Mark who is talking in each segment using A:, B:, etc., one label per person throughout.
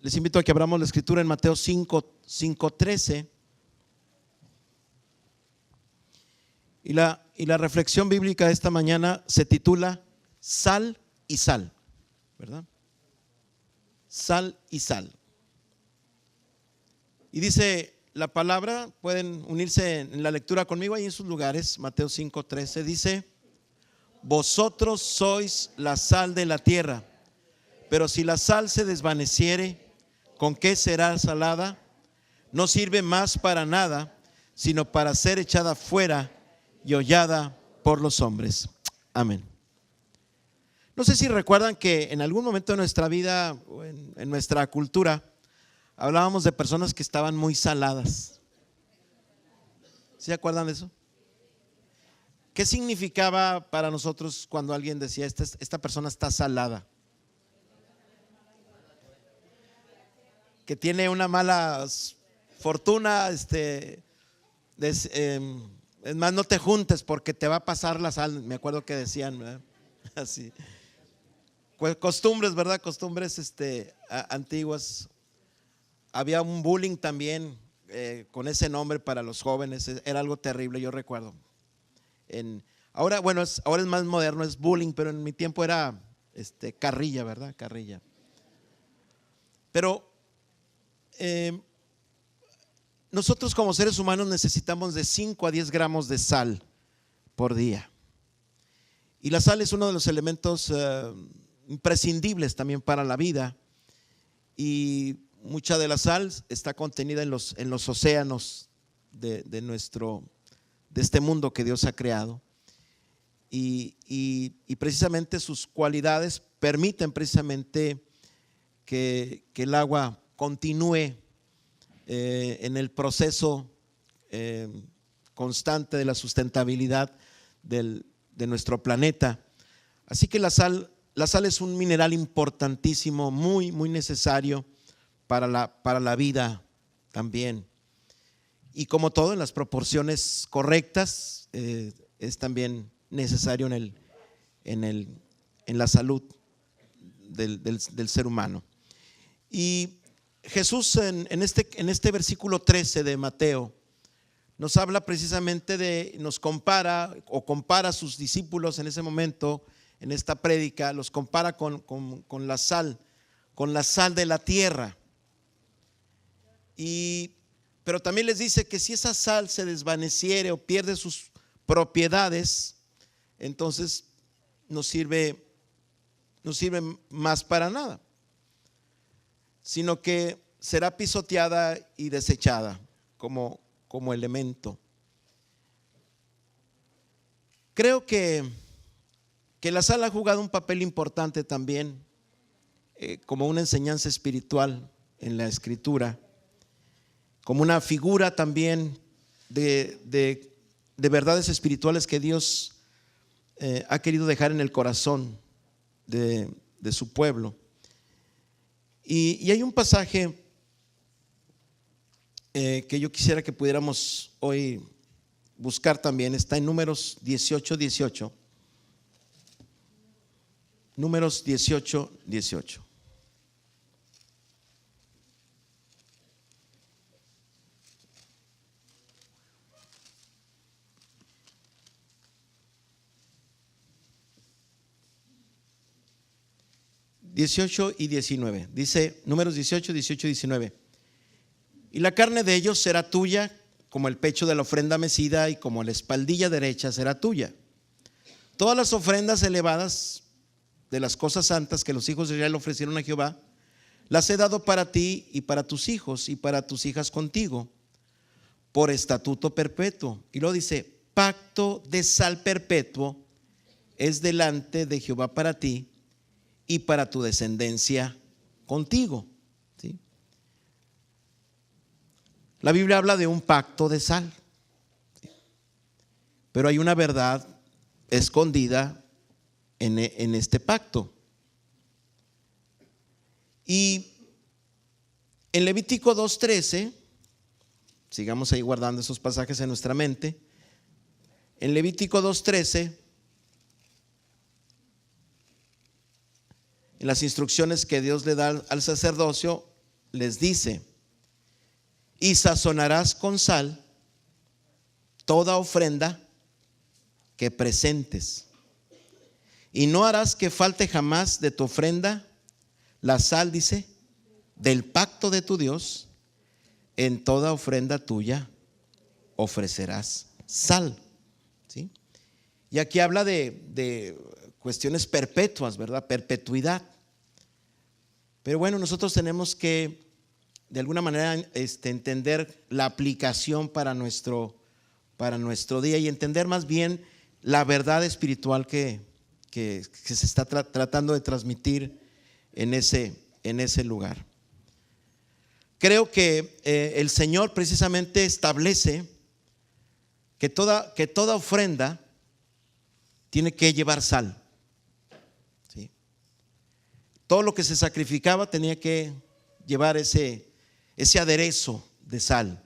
A: Les invito a que abramos la escritura en Mateo 5:13. Y la reflexión bíblica de esta mañana se titula Sal y Sal, ¿verdad? Sal y sal. Y dice la palabra, pueden unirse en la lectura conmigo ahí en sus lugares. Mateo 5:13 dice: vosotros sois la sal de la tierra, pero si la sal se desvaneciere, ¿con qué será salada? No sirve más para nada, sino para ser echada fuera y hollada por los hombres. Amén. No sé si recuerdan que en algún momento de nuestra vida o en nuestra cultura hablábamos de personas que estaban muy saladas. ¿Se acuerdan de eso? ¿Qué significaba para nosotros cuando alguien decía esta persona está salada? Que tiene una mala fortuna, es más, no te juntes porque te va a pasar la sal. Me acuerdo que decían, ¿verdad? Así. Pues costumbres, ¿verdad? Costumbres antiguas. Había un bullying también con ese nombre para los jóvenes. Era algo terrible, yo recuerdo. Ahora es más moderno, es bullying, pero en mi tiempo era carrilla, ¿verdad? Carrilla. Pero nosotros como seres humanos necesitamos de 5 a 10 gramos de sal por día. Y la sal es uno de los elementos imprescindibles también para la vida. Y mucha de la sal está contenida en los océanos de este mundo que Dios ha creado. Y precisamente sus cualidades permiten precisamente que el agua continúe en el proceso constante de la sustentabilidad de nuestro planeta. Así que la sal es un mineral importantísimo, muy, muy necesario para la vida también. Y como todo, en las proporciones correctas, es también necesario en la salud del ser humano. Y Jesús en este versículo 13 de Mateo nos habla precisamente nos compara a sus discípulos en ese momento, en esta prédica, los compara con la sal de la tierra. Pero también les dice que si esa sal se desvaneciere o pierde sus propiedades, entonces no sirve más para nada, sino que será pisoteada y desechada como elemento. Creo que la sal ha jugado un papel importante también como una enseñanza espiritual en la Escritura, como una figura también de verdades espirituales que Dios ha querido dejar en el corazón de su pueblo. Y hay un pasaje que yo quisiera que pudiéramos hoy buscar también. Está en Números 18:18. Números 18:18. (18 y 19) Dice Números 18, 18 y 19. Y la carne de ellos será tuya, como el pecho de la ofrenda mecida y como la espaldilla derecha será tuya. Todas las ofrendas elevadas de las cosas santas que los hijos de Israel ofrecieron a Jehová, las he dado para ti y para tus hijos y para tus hijas contigo, por estatuto perpetuo. Y luego dice: pacto de sal perpetuo es delante de Jehová para ti y para tu descendencia contigo. ¿Sí? La Biblia habla de un pacto de sal, ¿sí? Pero hay una verdad escondida en este pacto. Y en Levítico 2:13, sigamos ahí guardando esos pasajes en nuestra mente. En Levítico 2:13, en las instrucciones que Dios le da al sacerdocio, les dice: y sazonarás con sal toda ofrenda que presentes, y no harás que falte jamás de tu ofrenda la sal, dice, del pacto de tu Dios. En toda ofrenda tuya ofrecerás sal. ¿Sí? Y aquí habla de cuestiones perpetuas, ¿verdad? Perpetuidad. Pero bueno, nosotros tenemos que de alguna manera entender la aplicación para nuestro día, y entender más bien la verdad espiritual que se está tratando de transmitir en ese lugar. Creo que el Señor precisamente establece que toda ofrenda tiene que llevar sal. ¿Sí? Todo lo que se sacrificaba tenía que llevar ese aderezo de sal.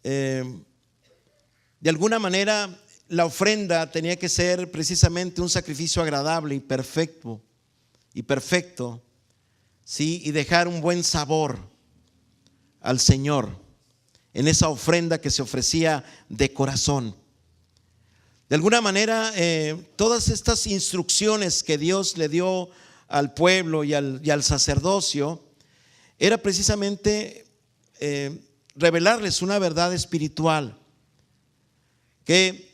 A: De alguna manera, la ofrenda tenía que ser precisamente un sacrificio agradable y perfecto, ¿sí? Y dejar un buen sabor al Señor en esa ofrenda que se ofrecía de corazón. De alguna manera, todas estas instrucciones que Dios le dio al pueblo y al sacerdocio era precisamente revelarles una verdad espiritual, que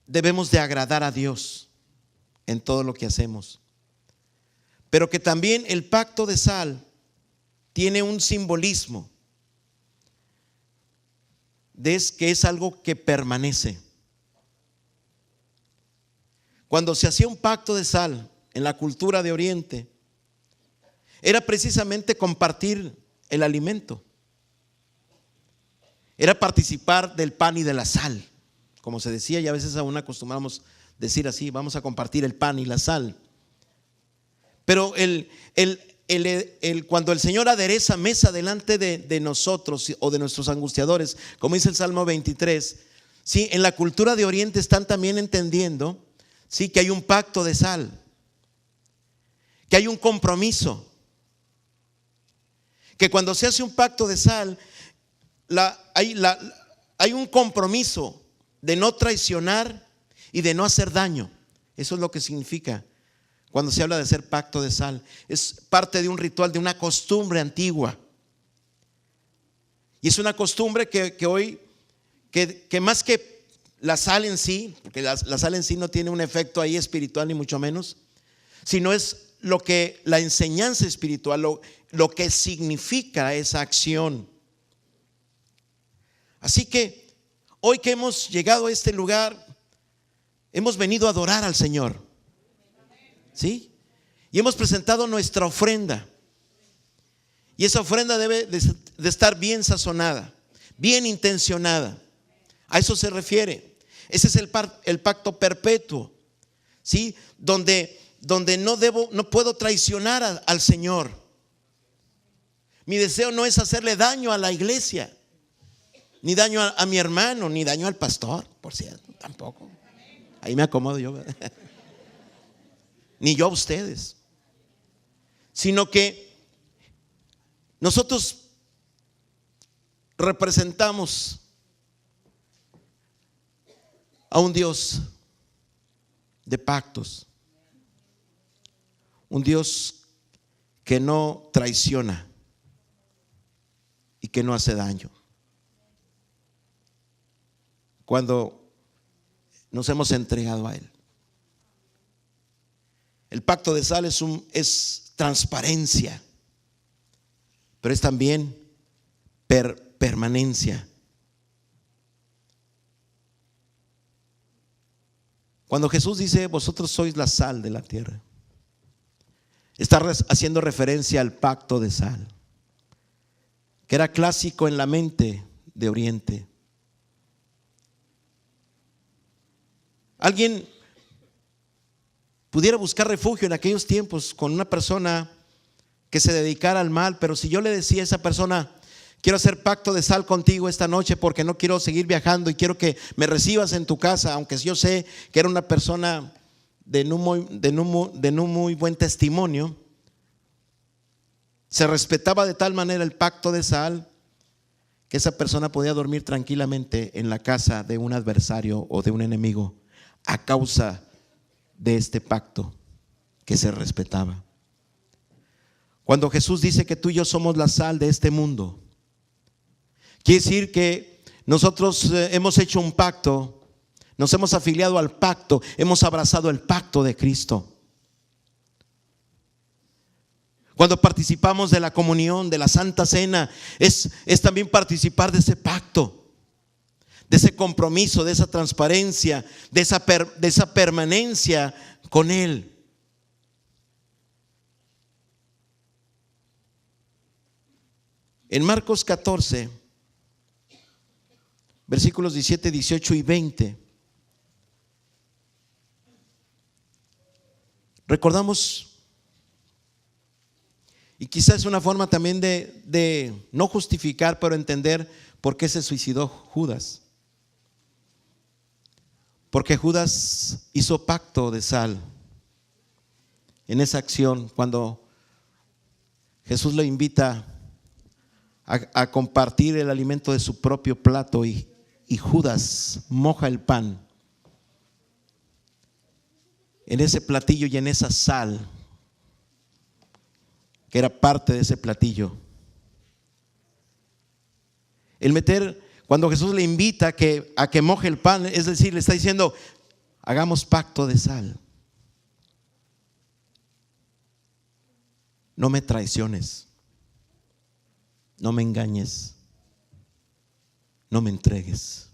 A: debemos de agradar a Dios en todo lo que hacemos, pero que también el pacto de sal tiene un simbolismo que es algo que permanece. Cuando se hacía un pacto de sal en la cultura de Oriente, era precisamente compartir el alimento, era participar del pan y de la sal, como se decía, y a veces aún acostumbramos decir así: vamos a compartir el pan y la sal. Pero cuando el Señor adereza mesa delante de nosotros o de nuestros angustiadores, como dice el Salmo 23, ¿sí? En la cultura de Oriente están también entendiendo, ¿sí?, que hay un pacto de sal, que hay un compromiso, que cuando se hace un pacto de sal hay un compromiso de no traicionar y de no hacer daño. Eso es lo que significa cuando se habla de hacer pacto de sal. Es parte de un ritual, de una costumbre antigua. Y es una costumbre que hoy, que más que la sal en sí, porque la sal en sí no tiene un efecto ahí espiritual ni mucho menos, sino es lo que la enseñanza espiritual, lo que significa esa acción. Así que hoy que hemos llegado a este lugar, hemos venido a adorar al Señor, ¿sí? Y hemos presentado nuestra ofrenda. Y esa ofrenda debe de estar bien sazonada, bien intencionada. A eso se refiere. Ese es el pacto perpetuo, ¿sí? Donde no puedo traicionar al Señor. Mi deseo no es hacerle daño a la iglesia, ni daño a mi hermano, ni daño al pastor, por cierto, tampoco. Ahí me acomodo yo. Ni yo a ustedes. Sino que nosotros representamos a un Dios de pactos, un Dios que no traiciona y que no hace daño. Cuando nos hemos entregado a Él, el pacto de sal es transparencia, pero es también permanencia. Cuando Jesús dice: vosotros sois la sal de la tierra, está haciendo referencia al pacto de sal, que era clásico en la mente de Oriente. Alguien pudiera buscar refugio en aquellos tiempos con una persona que se dedicara al mal, pero si yo le decía a esa persona: quiero hacer pacto de sal contigo esta noche porque no quiero seguir viajando y quiero que me recibas en tu casa, aunque yo sé que era una persona de no muy buen testimonio, Se respetaba de tal manera el pacto de sal que esa persona podía dormir tranquilamente en la casa de un adversario o de un enemigo a causa de este pacto que se respetaba. Cuando Jesús dice que tú y yo somos la sal de este mundo, quiere decir que nosotros hemos hecho un pacto, nos hemos afiliado al pacto, hemos abrazado el pacto de Cristo. Cuando participamos de la comunión, de la Santa Cena, es también participar de ese pacto, de ese compromiso, de esa transparencia, de esa permanencia con Él. En Marcos 14, versículos 17, 18 y 20, recordamos, y quizás es una forma también de no justificar, pero entender por qué se suicidó Judas. Porque Judas hizo pacto de sal en esa acción cuando Jesús le invita a compartir el alimento de su propio plato y Judas moja el pan en ese platillo y en esa sal que era parte de ese platillo. Cuando Jesús le invita a que moje el pan, es decir, le está diciendo, hagamos pacto de sal. No me traiciones, no me engañes, no me entregues.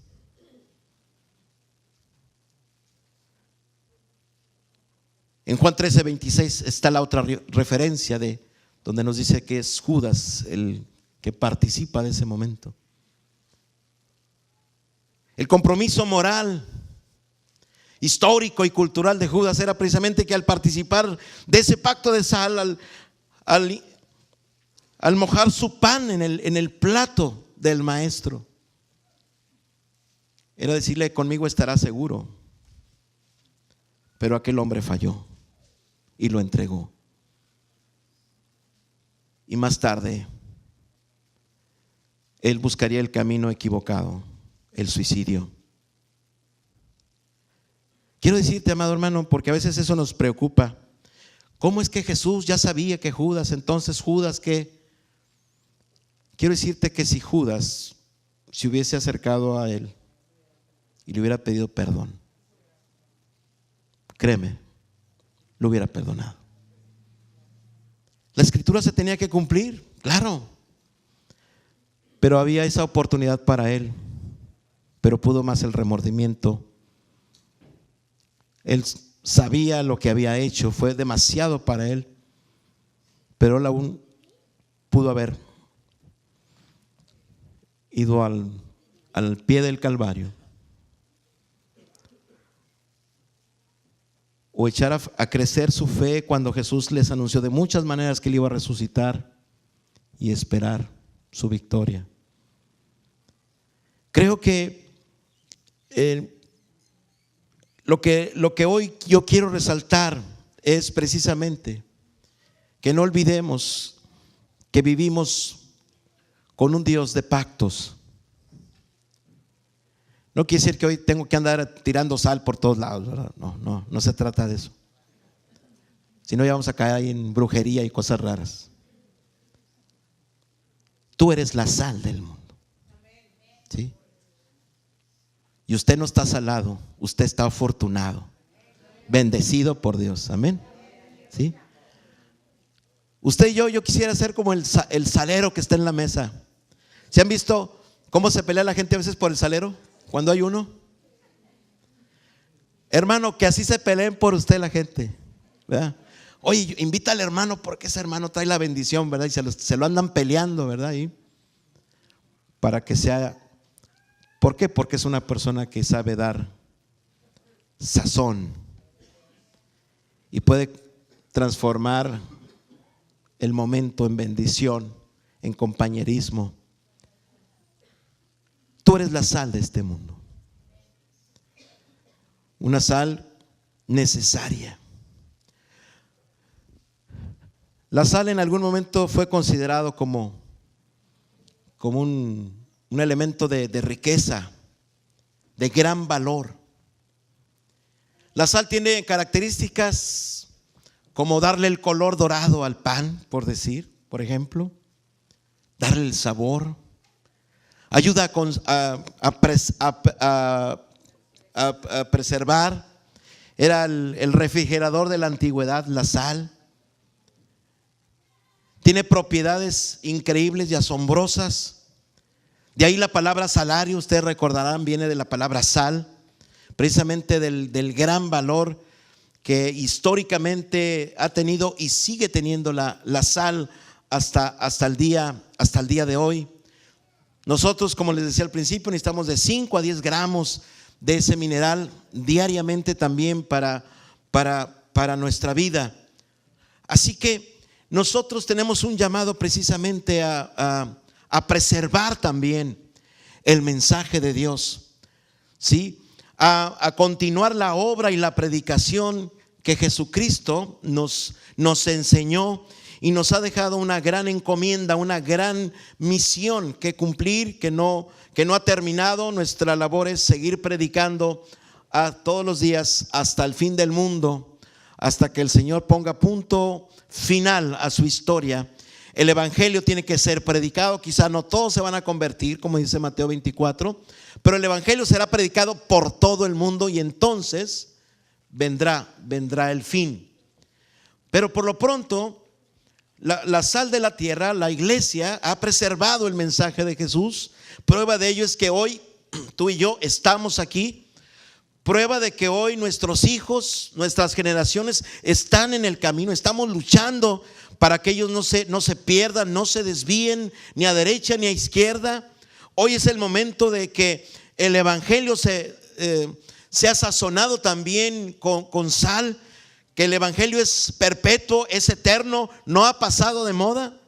A: En Juan 13, 26 está la otra referencia donde nos dice que es Judas el que participa de ese momento. El compromiso moral, histórico y cultural de Judas era precisamente que al participar de ese pacto de sal, al mojar su pan en el plato del maestro, era decirle, conmigo estarás seguro. Pero aquel hombre falló y lo entregó. Y más tarde, él buscaría el camino equivocado, el suicidio. Quiero decirte, amado hermano, porque a veces eso nos preocupa. ¿Cómo es que Jesús ya sabía que Judas? Entonces Judas, ¿qué? Quiero decirte que si Judas se hubiese acercado a él y le hubiera pedido perdón, créeme, lo hubiera perdonado. La escritura se tenía que cumplir, claro, pero había esa oportunidad para él, pero pudo más el remordimiento. Él sabía lo que había hecho, fue demasiado para él, pero él aún pudo haber ido al pie del Calvario o echar a crecer su fe cuando Jesús les anunció de muchas maneras que él iba a resucitar y esperar su victoria. Creo que lo que hoy yo quiero resaltar es precisamente que no olvidemos que vivimos con un Dios de pactos. No quiere decir que hoy tengo que andar tirando sal por todos lados, ¿verdad? No se trata de eso. Si no, ya vamos a caer ahí en brujería y cosas raras. Tú eres la sal del mundo, ¿sí? Y usted no está salado, usted está afortunado, bendecido por Dios, amén, ¿sí? Usted y yo quisiera ser como el salero que está en la mesa. ¿Se han visto cómo se pelea la gente a veces por el salero? Cuando hay uno, hermano, que así se peleen por usted la gente, ¿verdad? Oye, invita al hermano porque ese hermano trae la bendición, ¿verdad? Y se lo andan peleando, ¿verdad? Y para que sea, ¿por qué? Porque es una persona que sabe dar sazón y puede transformar el momento en bendición, en compañerismo. Tú eres la sal de este mundo, una sal necesaria. La sal en algún momento fue considerado como un elemento de riqueza, de gran valor. La sal tiene características como darle el color dorado al pan, por ejemplo, darle el sabor, ayuda a preservar. Era el refrigerador de la antigüedad, la sal. Tiene propiedades increíbles y asombrosas. De ahí la palabra salario, ustedes recordarán, viene de la palabra sal, precisamente del gran valor que históricamente ha tenido y sigue teniendo la sal hasta el día de hoy. Nosotros, como les decía al principio, necesitamos de 5 a 10 gramos de ese mineral diariamente también para nuestra vida. Así que nosotros tenemos un llamado precisamente a preservar también el mensaje de Dios, ¿sí? A continuar la obra y la predicación que Jesucristo nos enseñó y nos ha dejado una gran encomienda, una gran misión que cumplir, que no ha terminado. Nuestra labor es seguir predicando todos los días hasta el fin del mundo, hasta que el Señor ponga punto final a su historia. El evangelio tiene que ser predicado. Quizá no todos se van a convertir, como dice Mateo 24, pero el evangelio será predicado por todo el mundo y entonces vendrá el fin. Pero por lo pronto, la sal de la tierra, la iglesia, ha preservado el mensaje de Jesús. Prueba de ello es que hoy tú y yo estamos aquí. Prueba de que hoy nuestros hijos, nuestras generaciones están en el camino. Estamos luchando para que ellos no se pierdan, no se desvíen ni a derecha ni a izquierda. Hoy es el momento de que el evangelio sea sazonado también con sal, que el evangelio es perpetuo, es eterno, no ha pasado de moda.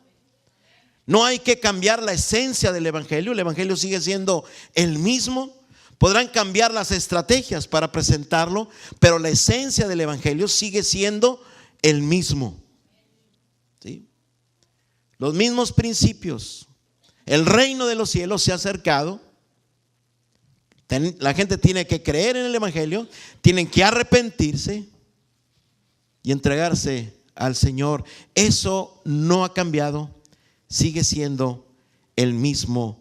A: No hay que cambiar la esencia del evangelio. El evangelio sigue siendo el mismo. Podrán cambiar las estrategias para presentarlo, pero la esencia del evangelio sigue siendo el mismo, ¿sí? Los mismos principios. El reino de los cielos se ha acercado. La gente tiene que creer en el evangelio, tienen que arrepentirse y entregarse al Señor. Eso no ha cambiado, sigue siendo el mismo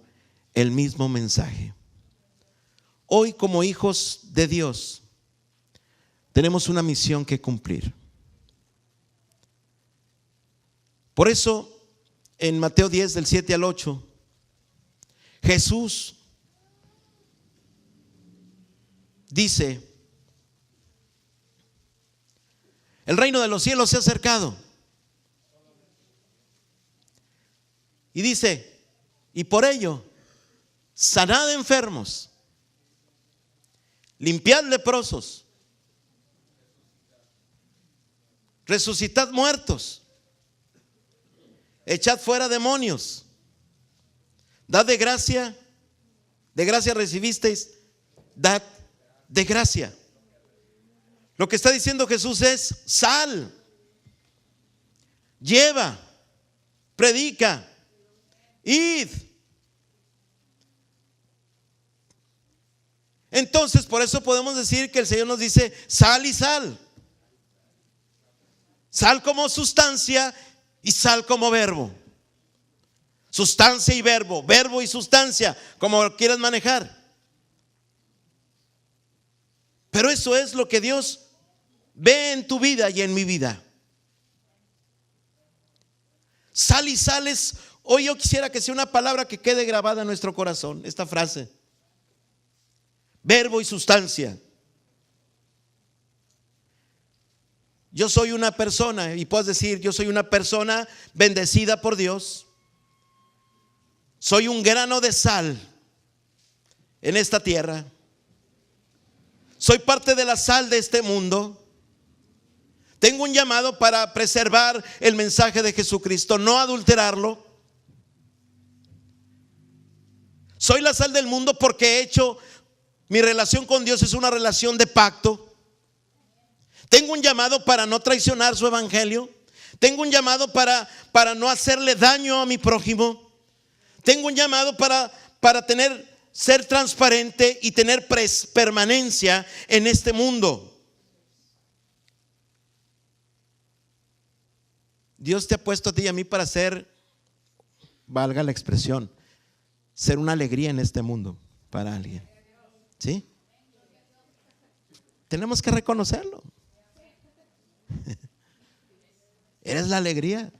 A: mensaje. Hoy, como hijos de Dios, tenemos una misión que cumplir. Por eso, en Mateo 10, del 7 al 8, Jesús dice: el reino de los cielos se ha acercado. Y dice: y por ello, sanad enfermos, limpiad leprosos, resucitad muertos, echad fuera demonios, dad de gracia recibisteis, dad de gracia. Lo que está diciendo Jesús es: sal, lleva, predica, id. Entonces, por eso podemos decir que el Señor nos dice: sal y sal. Sal como sustancia y sal como verbo. Sustancia y verbo, verbo y sustancia, como lo quieras manejar. Pero eso es lo que Dios ve en tu vida y en mi vida. Sal y sales. Hoy yo quisiera que sea una palabra que quede grabada en nuestro corazón, esta frase: verbo y sustancia. Yo soy una persona, y puedes decir: yo soy una persona bendecida por Dios. Soy un grano de sal en esta tierra. Soy parte de la sal de este mundo. Tengo un llamado para preservar el mensaje de Jesucristo, no adulterarlo. Soy la sal del mundo porque he hecho, mi relación con Dios es una relación de pacto. Tengo un llamado para no traicionar su evangelio. Tengo un llamado para no hacerle daño a mi prójimo. Tengo un llamado para ser transparente y tener permanencia en este mundo. Dios te ha puesto a ti y a mí para ser, valga la expresión, ser una alegría en este mundo para alguien. ¿Sí? Tenemos que reconocerlo. Eres la alegría.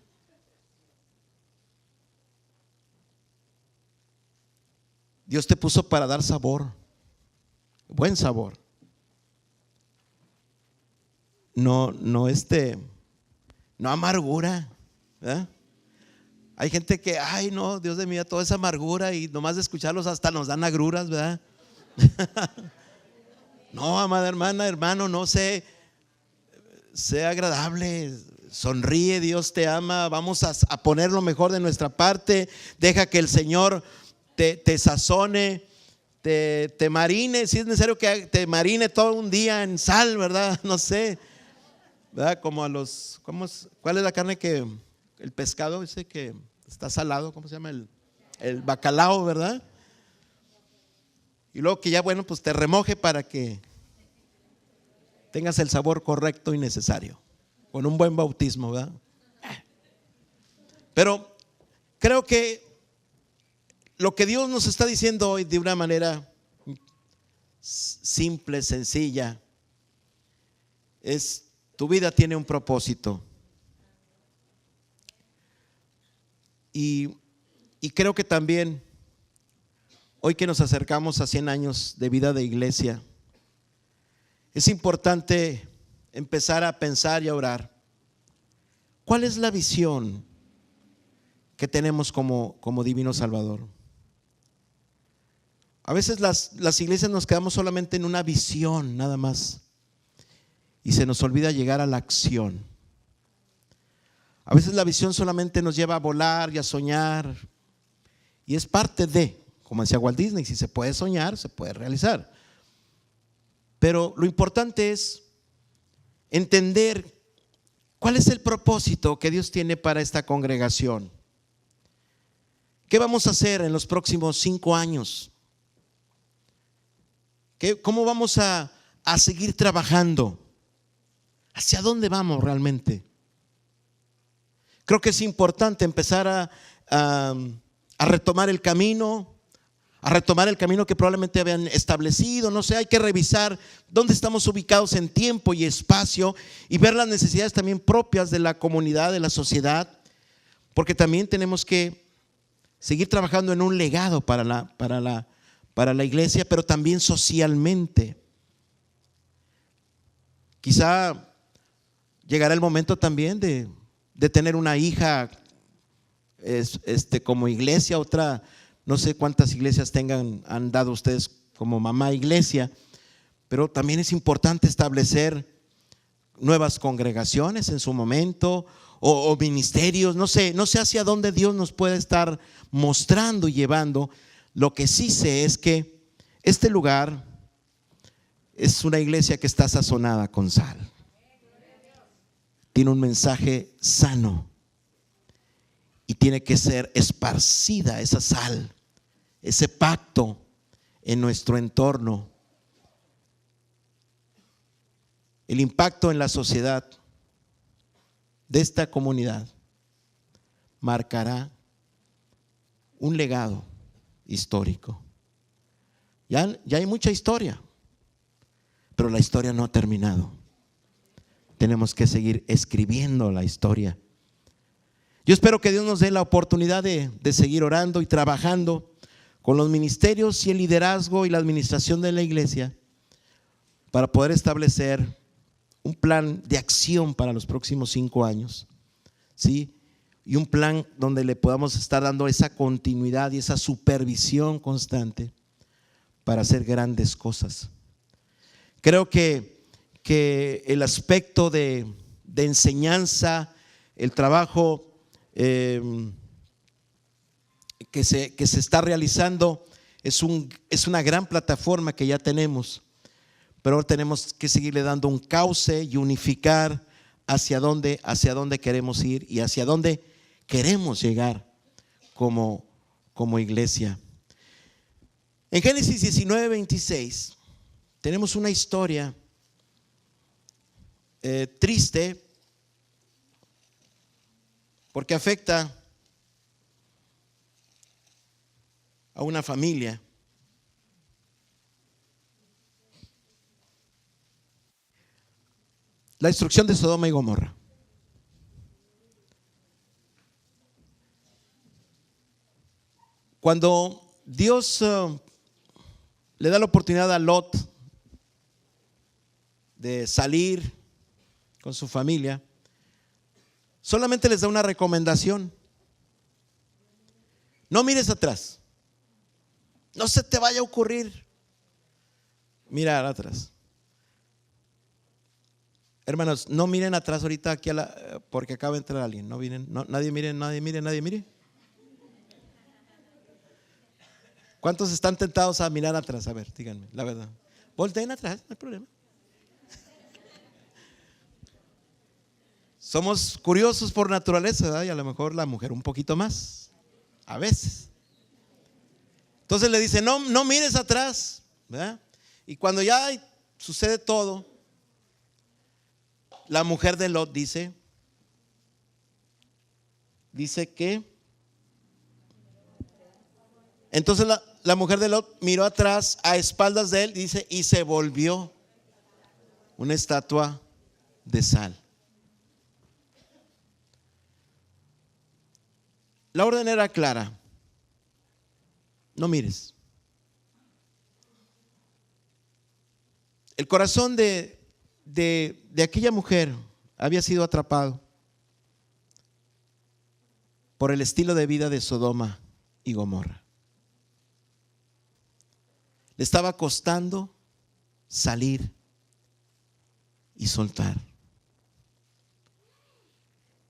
A: Dios te puso para dar sabor, buen sabor. No amargura, ¿verdad? Hay gente que, ay no, Dios de mí, toda esa amargura, y nomás de escucharlos hasta nos dan agruras, ¿verdad? No, amada hermana, hermano, no sé, sea agradable, sonríe, Dios te ama, vamos a poner lo mejor de nuestra parte. Deja que el Señor te sazone, te marine, si es necesario que te marine todo un día en sal, ¿verdad? No sé, ¿verdad? Como a los, ¿cuál es la carne que, el pescado ese que está salado, ¿cómo se llama? El bacalao, ¿verdad? Y luego que ya, bueno, pues te remoje para que tengas el sabor correcto y necesario, con un buen bautismo, ¿verdad? Pero creo que lo que Dios nos está diciendo hoy de una manera simple, sencilla, es: tu vida tiene un propósito. Y creo que también hoy que nos acercamos a 100 años de vida de iglesia, es importante empezar a pensar y a orar. ¿Cuál es la visión que tenemos como Divino Salvador? A veces las iglesias nos quedamos solamente en una visión nada más y se nos olvida llegar a la acción. A veces la visión solamente nos lleva a volar y a soñar, y es parte de, como decía Walt Disney, si se puede soñar, se puede realizar. Pero lo importante es entender cuál es el propósito que Dios tiene para esta congregación. ¿Qué vamos a hacer en los próximos 5 años? ¿Cómo vamos a seguir trabajando? ¿Hacia dónde vamos realmente? Creo que es importante empezar a retomar el camino, que probablemente habían establecido. No sé, hay que revisar dónde estamos ubicados en tiempo y espacio y ver las necesidades también propias de la comunidad, de la sociedad, porque también tenemos que seguir trabajando en un legado para la iglesia, pero también socialmente. Quizá llegará el momento también de tener una hija como iglesia, otra, no sé cuántas iglesias han dado ustedes como mamá iglesia, pero también es importante establecer nuevas congregaciones en su momento, o ministerios. No sé hacia dónde Dios nos puede estar mostrando y llevando. Lo que sí sé es que este lugar es una iglesia que está sazonada con sal. Tiene un mensaje sano y tiene que ser esparcida esa sal, ese pacto en nuestro entorno. El impacto en la sociedad de esta comunidad marcará un legado histórico. Ya hay mucha historia, pero la historia no ha terminado. Tenemos que seguir escribiendo la historia. Yo espero que Dios nos dé la oportunidad de seguir orando y trabajando con los ministerios y el liderazgo y la administración de la iglesia para poder establecer un plan de acción para los próximos 5 años, ¿sí? Y un plan donde le podamos estar dando esa continuidad y esa supervisión constante para hacer grandes cosas. Creo que el aspecto de enseñanza, el trabajo que se está realizando es una gran plataforma que ya tenemos, pero ahora tenemos que seguirle dando un cauce y unificar hacia dónde queremos ir y hacia dónde queremos llegar como iglesia. En Génesis 19:26 tenemos una historia triste, porque afecta a una familia. La destrucción de Sodoma y Gomorra. Cuando Dios le da la oportunidad a Lot de salir con su familia, solamente les da una recomendación: no mires atrás, no se te vaya a ocurrir mirar atrás. Hermanos, no miren atrás ahorita aquí porque acaba de entrar alguien. No miren, no, nadie mire. ¿Cuántos están tentados a mirar atrás? A ver, díganme la verdad. Volteen atrás, no hay problema. Somos curiosos por naturaleza, ¿verdad? Y a lo mejor la mujer un poquito más, a veces. Entonces le dice: no mires atrás, ¿verdad? Y cuando ya sucede todo, la mujer de Lot dice que entonces la mujer de Lot miró atrás a espaldas de él, dice, y se volvió una estatua de sal. La orden era clara: no mires. El corazón de aquella mujer había sido atrapado por el estilo de vida de Sodoma y Gomorra. Le estaba costando salir y soltar.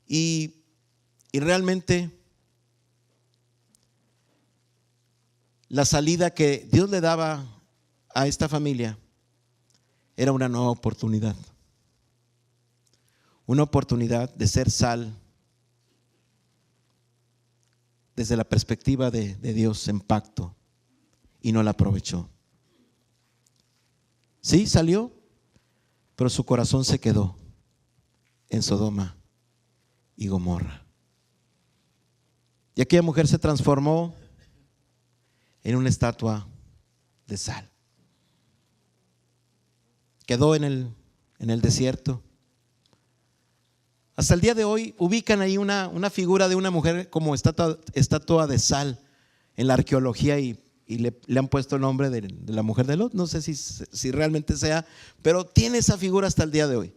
A: Y realmente la salida que Dios le daba a esta familia era una nueva oportunidad. Una oportunidad de ser sal desde la perspectiva de Dios en pacto, y no la aprovechó. Sí, salió, pero su corazón se quedó en Sodoma y Gomorra. Y aquella mujer se transformó en una estatua de sal. Quedó en el desierto. Hasta el día de hoy ubican ahí una figura de una mujer como estatua de sal en la arqueología, y le han puesto el nombre de la mujer de Lot. No sé si realmente sea, pero tiene esa figura hasta el día de hoy.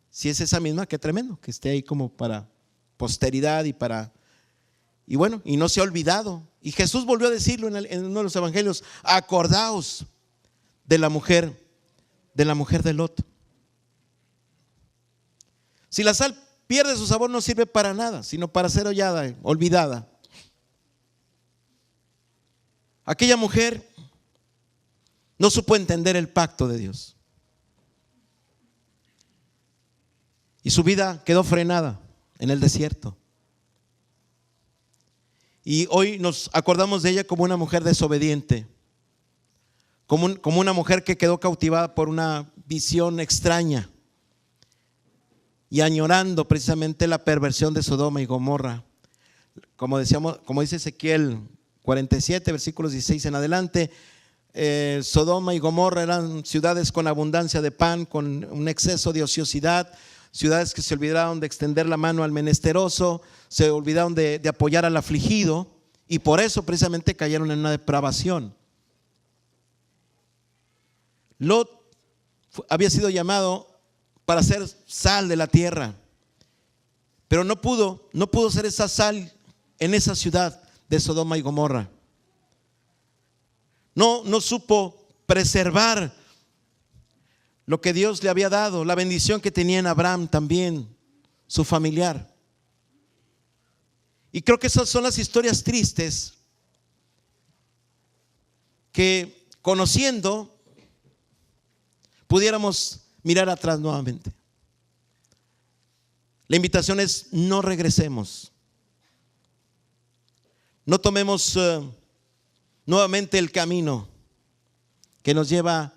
A: Si es esa misma, qué tremendo que esté ahí como para posteridad y bueno, y no se ha olvidado. Y Jesús volvió a decirlo en uno de los evangelios: acordaos de la mujer de Lot. Si la sal pierde su sabor, no sirve para nada, sino para ser hollada, olvidada. Aquella mujer no supo entender el pacto de Dios, y su vida quedó frenada en el desierto. Y hoy nos acordamos de ella como una mujer desobediente, como una mujer que quedó cautivada por una visión extraña y añorando precisamente la perversión de Sodoma y Gomorra. Como dice Ezequiel 47, versículos 16 en adelante, Sodoma y Gomorra eran ciudades con abundancia de pan, con un exceso de ociosidad, ciudades que se olvidaron de extender la mano al menesteroso, se olvidaron de apoyar al afligido, y por eso precisamente cayeron en una depravación. Lot había sido llamado para ser sal de la tierra, pero no pudo ser esa sal en esa ciudad de Sodoma y Gomorra. No supo preservar lo que Dios le había dado, la bendición que tenía en Abraham también, su familiar. Y creo que esas son las historias tristes que, conociendo, pudiéramos mirar atrás nuevamente. La invitación es: no regresemos. No tomemos nuevamente el camino que nos lleva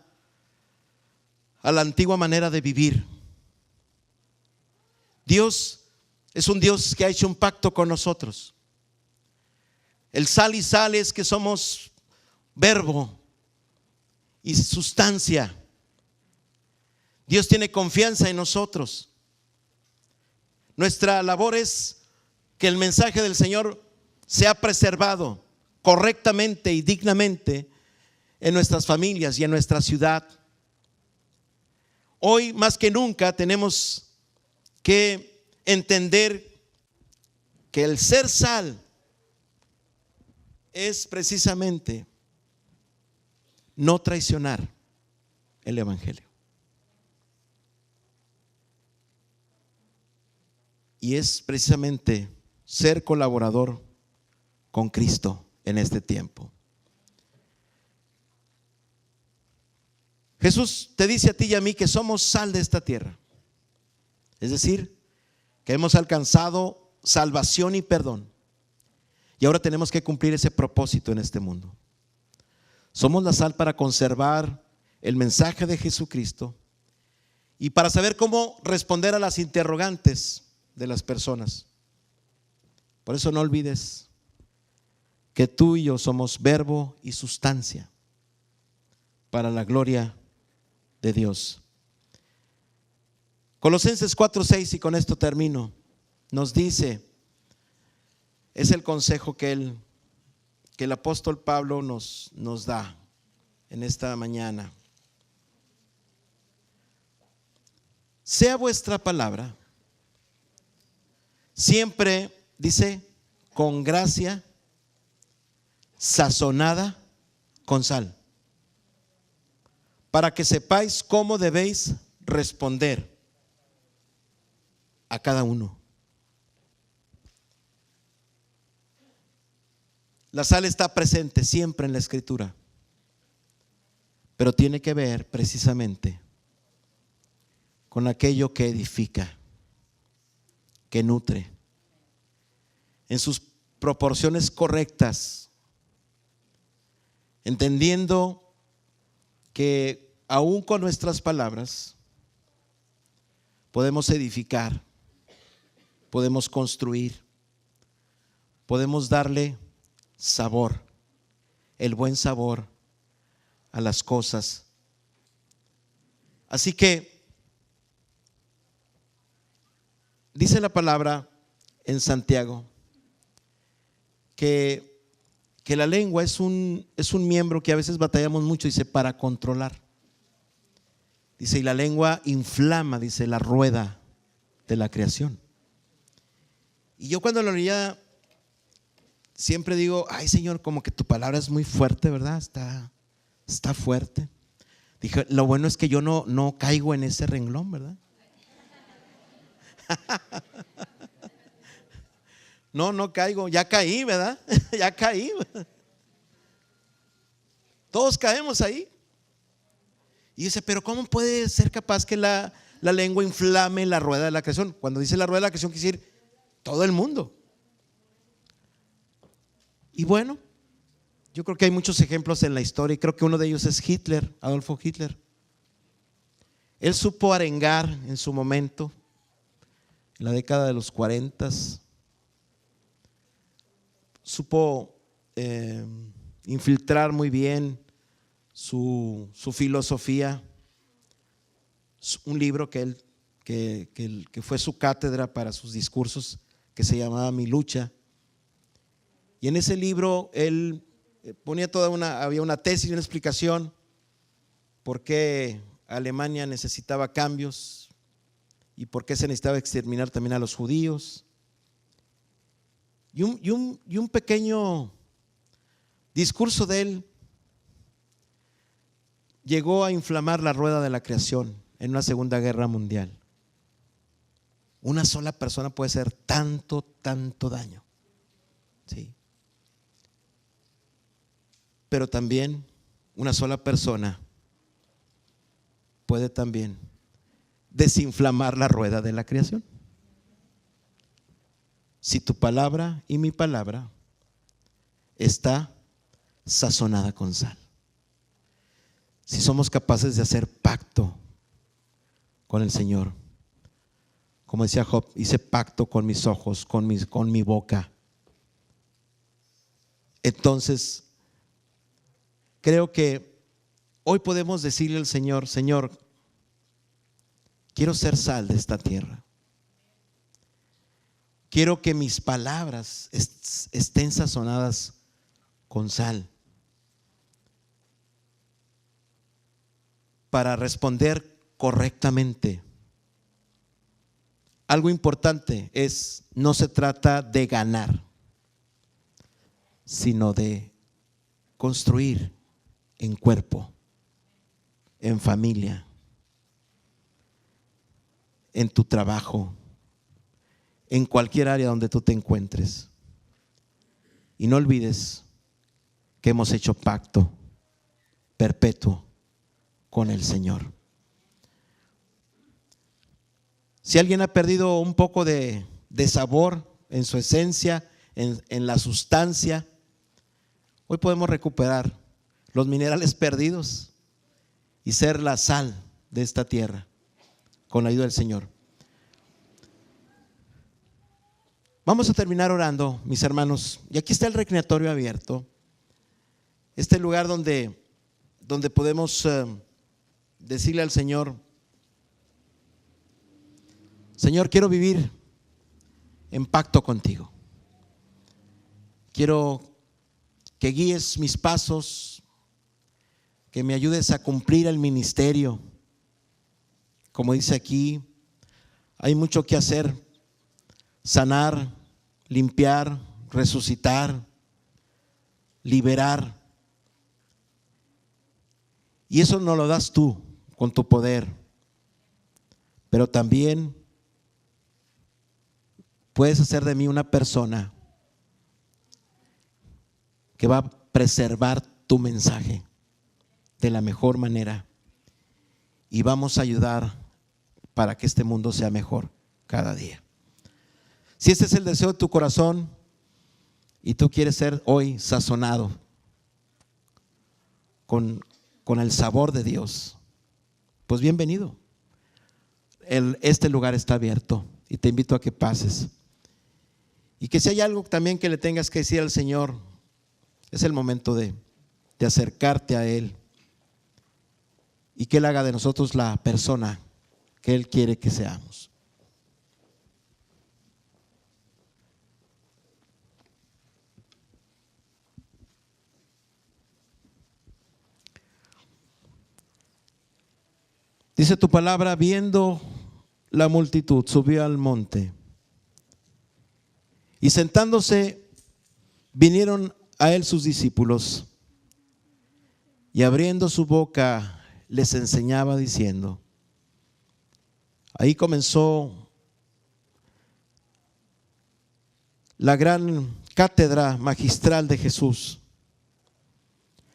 A: a la antigua manera de vivir. Dios es un Dios que ha hecho un pacto con nosotros. El sal y sal es que somos verbo y sustancia. Dios tiene confianza en nosotros. Nuestra labor es que el mensaje del Señor sea preservado correctamente y dignamente en nuestras familias y en nuestra ciudad. Hoy más que nunca tenemos que entender que el ser sal es precisamente no traicionar el evangelio. Y es precisamente ser colaborador con Cristo en este tiempo. Jesús te dice a ti y a mí que somos sal de esta tierra. Es decir, que hemos alcanzado salvación y perdón. Y ahora tenemos que cumplir ese propósito en este mundo. Somos la sal para conservar el mensaje de Jesucristo y para saber cómo responder a las interrogantes de las personas. Por eso no olvides que tú y yo somos verbo y sustancia para la gloria de Dios. Colosenses 4:6, y con esto termino, nos dice, es el consejo que el apóstol Pablo nos da en esta mañana. Sea vuestra palabra siempre, dice, con gracia, sazonada con sal, para que sepáis cómo debéis responder a cada uno. La sal está presente siempre en la Escritura, pero tiene que ver precisamente con aquello que edifica, que nutre, en sus proporciones correctas, entendiendo que aún con nuestras palabras podemos edificar, podemos construir, podemos darle sabor, el buen sabor a las cosas. Así que dice la palabra en Santiago que la lengua es un miembro que a veces batallamos mucho, dice, para controlar. Dice, y la lengua inflama, dice, la rueda de la creación. Y yo cuando lo leía siempre digo, ay Señor, como que tu palabra es muy fuerte, ¿verdad? Está fuerte. Dije, lo bueno es que yo no caigo en ese renglón, ¿verdad? No caigo, ya caí, ¿verdad? Ya caí. Todos caemos ahí. Y dice, pero ¿cómo puede ser capaz que la lengua inflame la rueda de la creación? Cuando dice la rueda de la creación, quiere decir todo el mundo. Y bueno, yo creo que hay muchos ejemplos en la historia, y creo que uno de ellos es Hitler, Adolfo Hitler. Él supo arengar en su momento, en la década de los 40, supo infiltrar muy bien su filosofía. Un libro que fue su cátedra para sus discursos, que se llamaba Mi lucha. Y en ese libro él ponía había una tesis y una explicación por qué Alemania necesitaba cambios y por qué se necesitaba exterminar también a los judíos. Y un pequeño discurso de él llegó a inflamar la rueda de la creación en una Segunda Guerra Mundial. Una sola persona puede hacer tanto daño, ¿sí? Pero también una sola persona puede también desinflamar la rueda de la creación. si tu palabra y mi palabra está sazonada con sal. Si somos capaces de hacer pacto con el Señor. Como decía Job, hice pacto con mis ojos, con mi boca. Entonces, creo que hoy podemos decirle al Señor: Señor, quiero ser sal de esta tierra. Quiero que mis palabras estén sazonadas con sal para responder correctamente. Algo importante es, no se trata de ganar, sino de construir en cuerpo, en familia, en tu trabajo, en cualquier área donde tú te encuentres. Y no olvides que hemos hecho pacto perpetuo con el Señor. Si alguien ha perdido un poco de sabor en su esencia, en la sustancia, hoy podemos recuperar los minerales perdidos y ser la sal de esta tierra con la ayuda del Señor. Vamos a terminar orando, mis hermanos. Y aquí está el reclinatorio abierto. Este lugar donde podemos decirle al Señor: Señor, quiero vivir en pacto contigo. Quiero que guíes mis pasos, que me ayudes a cumplir el ministerio. Como dice aquí, hay mucho que hacer: sanar, limpiar, resucitar, liberar. Y eso no lo das tú con tu poder, pero también puedes hacer de mí una persona que va a preservar tu mensaje de la mejor manera, y vamos a ayudar para que este mundo sea mejor cada día. Si este es el deseo de tu corazón y tú quieres ser hoy sazonado con el sabor de Dios, pues bienvenido. Este lugar está abierto y te invito a que pases. Y que si hay algo también que le tengas que decir al Señor, es el momento de acercarte a Él y que Él haga de nosotros la persona que Él quiere que seamos. Dice tu palabra: viendo la multitud, subió al monte, y sentándose vinieron a él sus discípulos, y abriendo su boca les enseñaba diciendo. Ahí comenzó la gran cátedra magistral de Jesús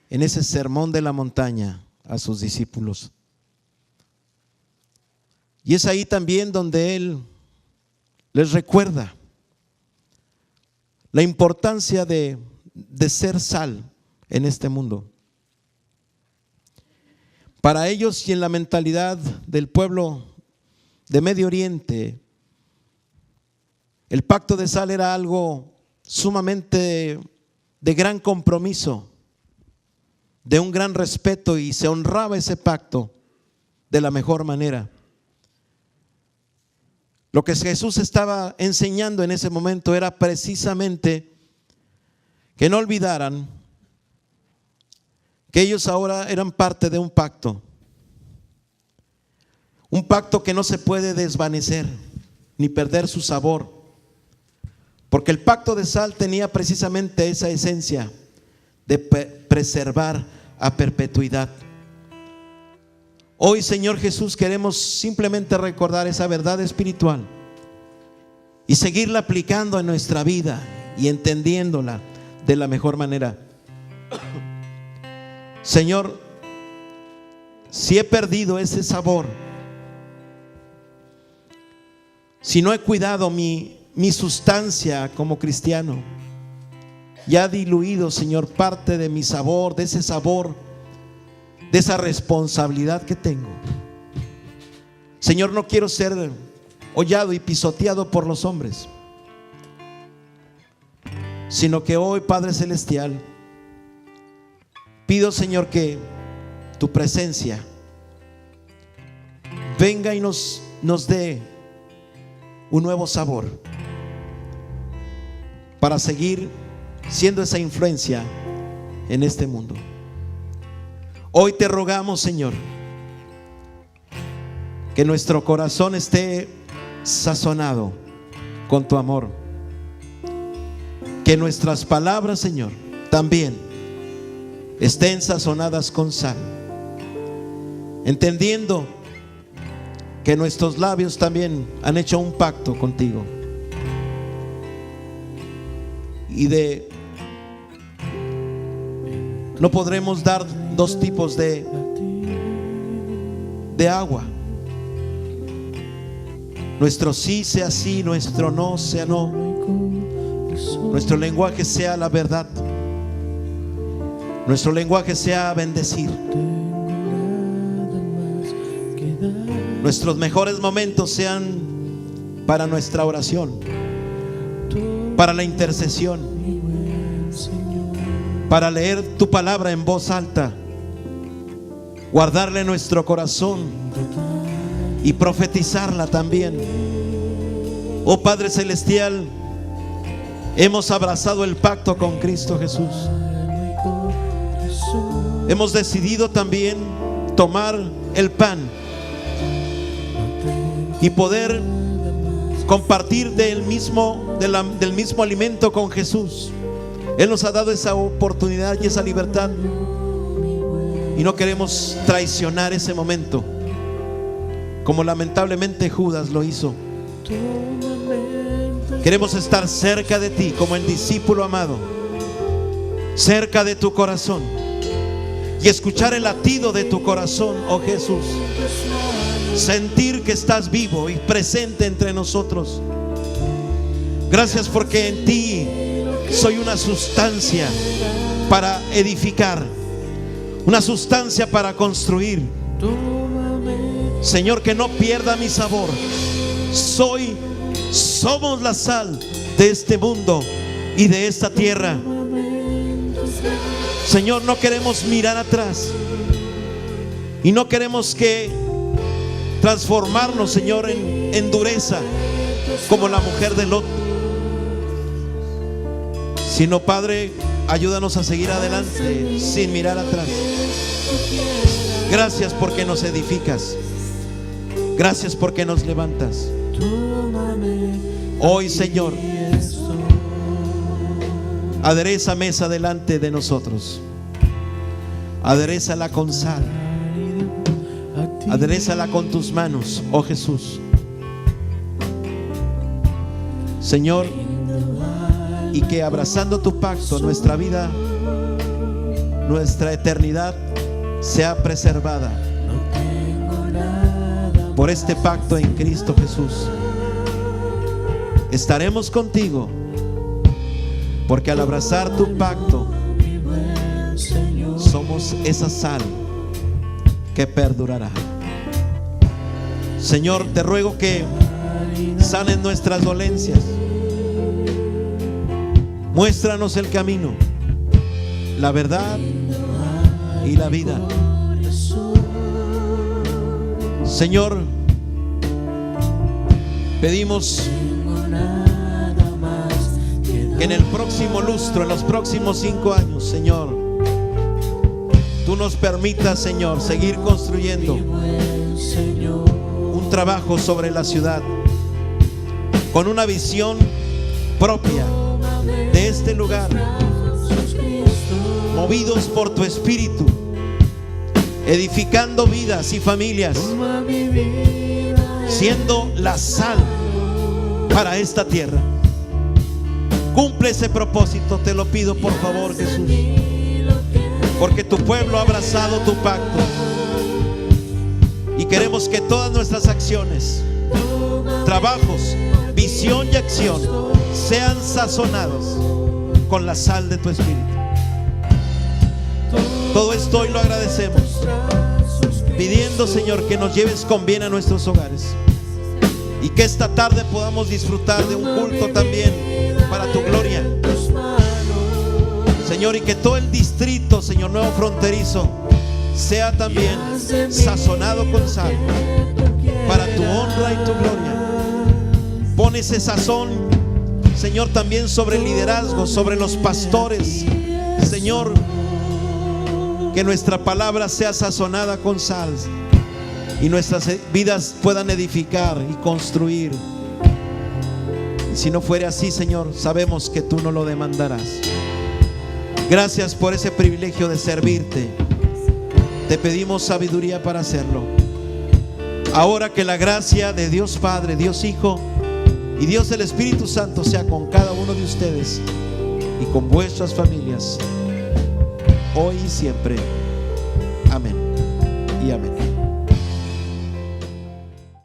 A: en ese sermón de la montaña a sus discípulos. Y es ahí también donde Él les recuerda la importancia de ser sal en este mundo. Para ellos y en la mentalidad del pueblo de Medio Oriente, el pacto de sal era algo sumamente de gran compromiso, de un gran respeto, y se honraba ese pacto de la mejor manera. Lo que Jesús estaba enseñando en ese momento era precisamente que no olvidaran que ellos ahora eran parte de un pacto que no se puede desvanecer ni perder su sabor, porque el pacto de sal tenía precisamente esa esencia de preservar a perpetuidad. Hoy, Señor Jesús, queremos simplemente recordar esa verdad espiritual y seguirla aplicando en nuestra vida y entendiéndola de la mejor manera. Señor, si he perdido ese sabor, si no he cuidado mi mi sustancia como cristiano y ha diluido, Señor, parte de mi sabor, de ese sabor, de esa responsabilidad que tengo. Señor, no quiero ser hollado y pisoteado por los hombres, sino que hoy, Padre Celestial, pido, Señor, que tu presencia venga y nos dé un nuevo sabor para seguir siendo esa influencia en este mundo. Hoy te rogamos, Señor, que nuestro corazón esté sazonado con tu amor, que nuestras palabras, Señor, también estén sazonadas con sal, entendiendo que nuestros labios también han hecho un pacto contigo, y no podremos dar dos tipos de agua. Nuestro sí sea sí, nuestro no sea no, nuestro lenguaje sea la verdad, nuestro lenguaje sea bendecir. Nuestros mejores momentos sean para nuestra oración, para la intercesión, para leer tu palabra en voz alta, guardarla en nuestro corazón y profetizarla también. Oh Padre Celestial, hemos abrazado el pacto con Cristo Jesús. Hemos decidido también tomar el pan y poder compartir del mismo alimento con Jesús. Él nos ha dado esa oportunidad y esa libertad, y no queremos traicionar ese momento, como lamentablemente Judas lo hizo. Queremos estar cerca de ti como el discípulo amado, cerca de tu corazón, y escuchar el latido de tu corazón, oh Jesús. Sentir que estás vivo y presente entre nosotros. Gracias porque en ti soy una sustancia para edificar, una sustancia para construir. Señor, que no pierda mi sabor. Somos la sal de este mundo y de esta tierra. Señor, no queremos mirar atrás y no queremos transformarnos, Señor, en dureza como la mujer de Lot, sino, Padre, ayúdanos a seguir adelante sin mirar atrás. Gracias porque nos edificas, gracias porque nos levantas. Hoy, Señor, adereza mesa delante de nosotros, aderezala con sal, aderezala con tus manos, oh Jesús. Señor, y que abrazando tu pacto nuestra vida, nuestra eternidad sea preservada por este pacto en Cristo Jesús. Estaremos contigo, porque al abrazar tu pacto somos esa sal que perdurará. Señor, te ruego que sanen nuestras dolencias. Muéstranos el camino, la verdad y la vida. Señor, pedimos que en el próximo lustro, en los próximos 5 años, Señor, tú nos permitas, Señor, seguir construyendo un trabajo sobre la ciudad con una visión propia de este lugar, movidos por tu Espíritu, edificando vidas y familias, siendo la sal para esta tierra. Cumple ese propósito, te lo pido por favor, Jesús, porque tu pueblo ha abrazado tu pacto y queremos que todas nuestras acciones, trabajos, visión y acción sean sazonados con la sal de tu Espíritu. Todo esto hoy lo agradecemos, pidiendo, Señor, que nos lleves con bien a nuestros hogares y que esta tarde podamos disfrutar de un culto también para tu gloria, Señor, y que todo el distrito, Señor, Nuevo Fronterizo sea también sazonado con sal para tu honra y tu gloria. Pon ese sazón, Señor, también sobre el liderazgo, sobre los pastores, Señor, que nuestra palabra sea sazonada con sal y nuestras vidas puedan edificar y construir. Y si no fuere así, Señor, sabemos que tú no lo demandarás. Gracias por ese privilegio de servirte. Te pedimos sabiduría para hacerlo. Ahora que la gracia de Dios Padre, Dios Hijo y Dios el Espíritu Santo sea con cada uno de ustedes y con vuestras familias, hoy y siempre. Amén y amén.